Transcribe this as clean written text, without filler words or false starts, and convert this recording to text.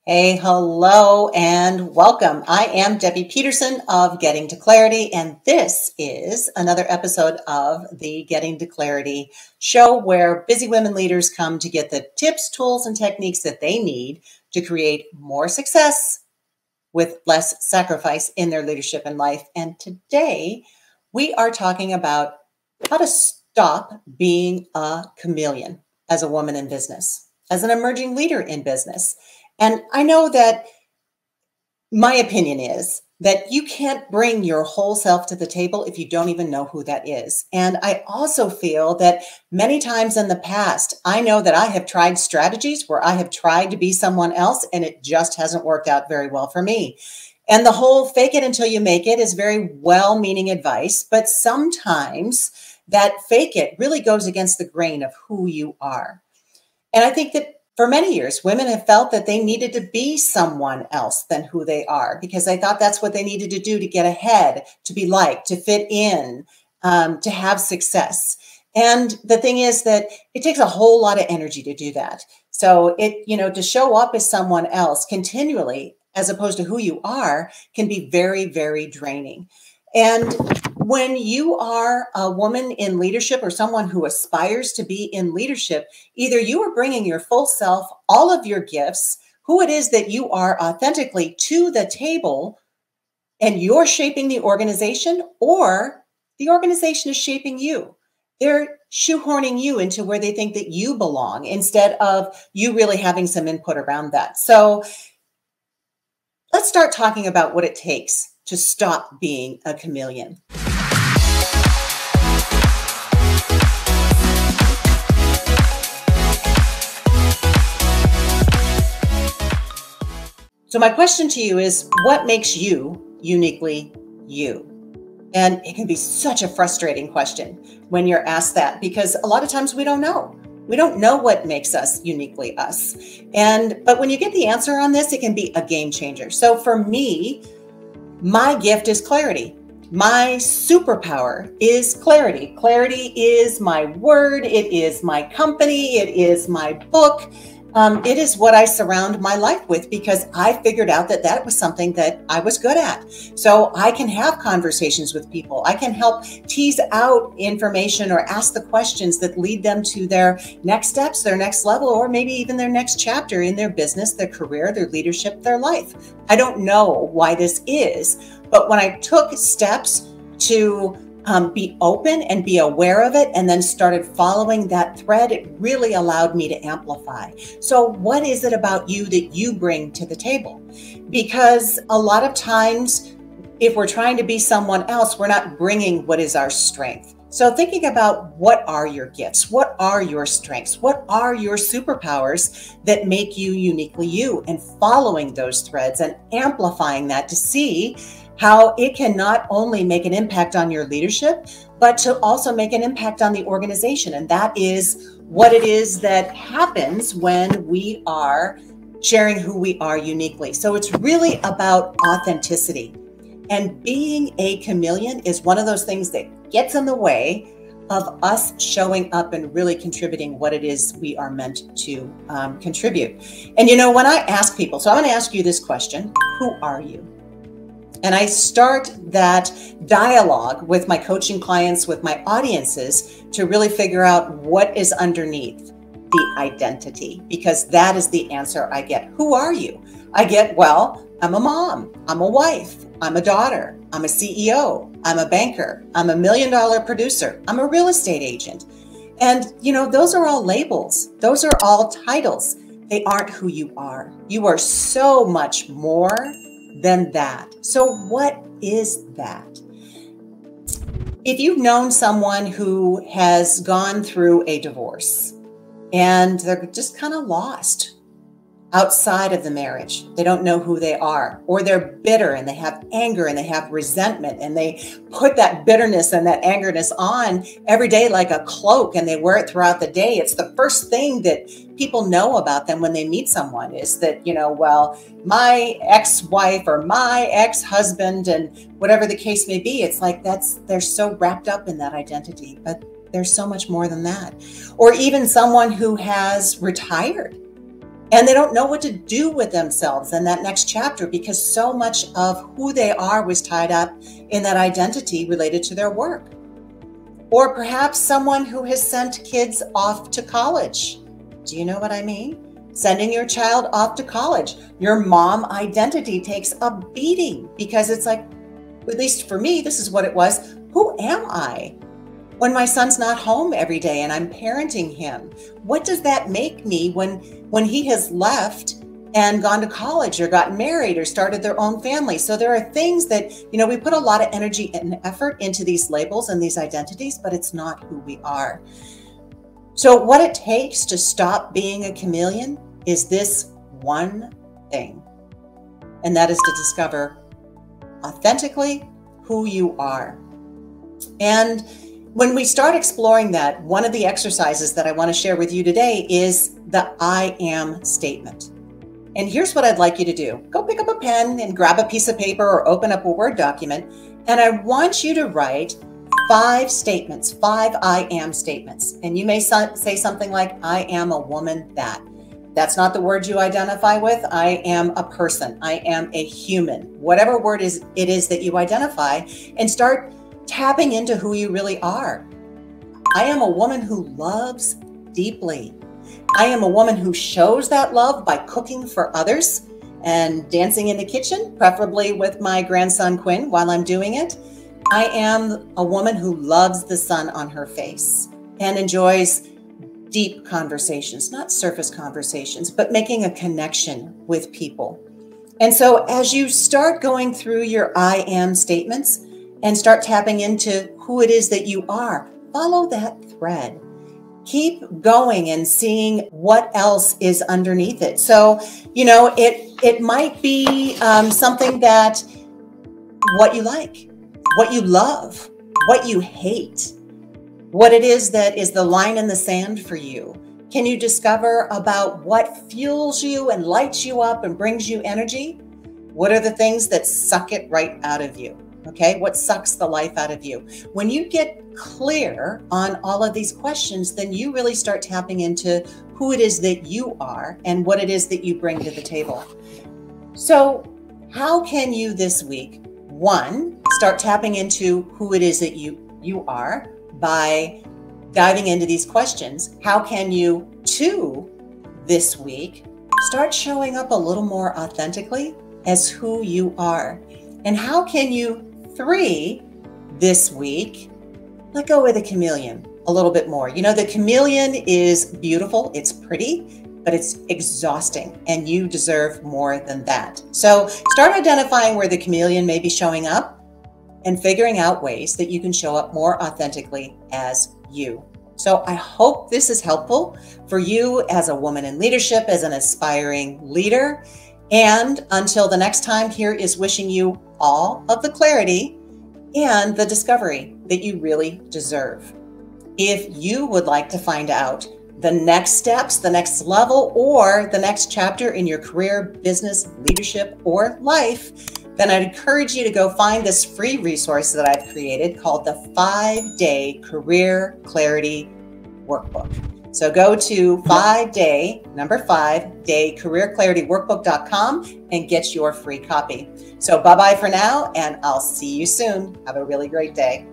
Hey, hello, and welcome. I am Debbie Peterson of Getting to Clarity, and this is another episode of the Getting to Clarity show where busy women leaders come to get the tips, tools, and techniques that they need to create more success with less sacrifice in their leadership and life. And today we are talking about how to stop being a chameleon as a woman in business, as an emerging leader in business. And I know that my opinion is that you can't bring your whole self to the table if you don't even know who that is. And I also feel that many times in the past, I know that I have tried strategies where I have tried to be someone else and it just hasn't worked out very well for me. And the whole fake it until you make it is very well-meaning advice, but sometimes that fake it really goes against the grain of who you are. And I think that for many years, women have felt that they needed to be someone else than who they are because they thought that's what they needed to do to get ahead, to be liked, to fit in, to have success. And the thing is that it takes a whole lot of energy to do that. So to show up as someone else continually, as opposed to who you are, can be very, very draining. And when you are a woman in leadership or someone who aspires to be in leadership, either you are bringing your full self, all of your gifts, who it is that you are authentically to the table, and you're shaping the organization, or the organization is shaping you. They're shoehorning you into where they think that you belong instead of you really having some input around that. So let's start talking about what it takes to stop being a chameleon. So my question to you is, what makes you uniquely you? And it can be such a frustrating question when you're asked that, because a lot of times we don't know. We don't know what makes us uniquely us. But when you get the answer on this, it can be a game changer. So for me, my gift is clarity. My superpower is clarity. Clarity is my word. It is my company. It is my book. It is what I surround my life with because I figured out that that was something that I was good at. So I can have conversations with people. I can help tease out information or ask the questions that lead them to their next steps, their next level, or maybe even their next chapter in their business, their career, their leadership, their life. I don't know why this is, but when I took steps to be open and be aware of it and then started following that thread, it really allowed me to amplify. So what is it about you that you bring to the table? Because a lot of times, if we're trying to be someone else, we're not bringing what is our strength. So thinking about what are your gifts? What are your strengths? What are your superpowers that make you uniquely you? And following those threads and amplifying that to see how it can not only make an impact on your leadership, but to also make an impact on the organization. And that is what it is that happens when we are sharing who we are uniquely. So it's really about authenticity. And being a chameleon is one of those things that gets in the way of us showing up and really contributing what it is we are meant to contribute. And when I ask people, so I'm going to ask you this question: who are you? And I start that dialogue with my coaching clients, with my audiences, to really figure out what is underneath the identity, because that is the answer I get. Who are you? I get, well, I'm a mom, I'm a wife, I'm a daughter, I'm a CEO, I'm a banker, I'm $1 million producer, I'm a real estate agent. And, those are all labels. Those are all titles. They aren't who you are. You are so much more than that. So what is that? If you've known someone who has gone through a divorce and they're just kind of lost outside of the marriage, they don't know who they are, or they're bitter and they have anger and they have resentment and they put that bitterness and that angerness on every day like a cloak and they wear it throughout the day. It's the first thing that people know about them when they meet someone is that, well, my ex-wife or my ex-husband, and whatever the case may be, it's like they're so wrapped up in that identity, but there's so much more than that. Or even someone who has retired And they don't know what to do with themselves in that next chapter because so much of who they are was tied up in that identity related to their work. Or perhaps someone who has sent kids off to college. Do you know what I mean? Sending your child off to college. Your mom identity takes a beating because it's like, at least for me, this is what it was. Who am I when my son's not home every day and I'm parenting him? What does that make me when he has left and gone to college or gotten married or started their own family? So there are things that, we put a lot of energy and effort into these labels and these identities, but it's not who we are. So what it takes to stop being a chameleon is this one thing, and that is to discover authentically who you are. And when we start exploring that, one of the exercises that I want to share with you today is the I am statement. And here's what I'd like you to do. Go pick up a pen and grab a piece of paper or open up a Word document. And I want you to write 5 statements, 5 I am statements. And you may say something like, I am a woman that. That's not the word you identify with. I am a person. I am a human. Whatever word it is that you identify, and start tapping into who you really are. I am a woman who loves deeply. I am a woman who shows that love by cooking for others and dancing in the kitchen, preferably with my grandson Quinn while I'm doing it. I am a woman who loves the sun on her face and enjoys deep conversations, not surface conversations, but making a connection with people. And so as you start going through your I am statements and start tapping into who it is that you are, follow that thread. Keep going and seeing what else is underneath it. So, it might be something that what you like, what you love, what you hate, what it is that is the line in the sand for you. Can you discover about what fuels you and lights you up and brings you energy? What are the things that suck it right out of you? Okay, what sucks the life out of you? When you get clear on all of these questions, then you really start tapping into who it is that you are and what it is that you bring to the table. So how can you this week, 1, start tapping into who it is that you are by diving into these questions? How can you, 2, this week, start showing up a little more authentically as who you are? And how can you, 3, this week, let go of the chameleon a little bit more? The chameleon is beautiful, it's pretty, but it's exhausting, and you deserve more than that. So start identifying where the chameleon may be showing up and figuring out ways that you can show up more authentically as you. So I hope this is helpful for you as a woman in leadership, as an aspiring leader. And until the next time, here is wishing you all of the clarity and the discovery that you really deserve. If you would like to find out the next steps, the next level, or the next chapter in your career, business, leadership, or life, then I'd encourage you to go find this free resource that I've created called the 5-Day Career Clarity Workbook. So go to 5-day Career Clarity Workbook.com and get your free copy. So bye-bye for now, and I'll see you soon. Have a really great day.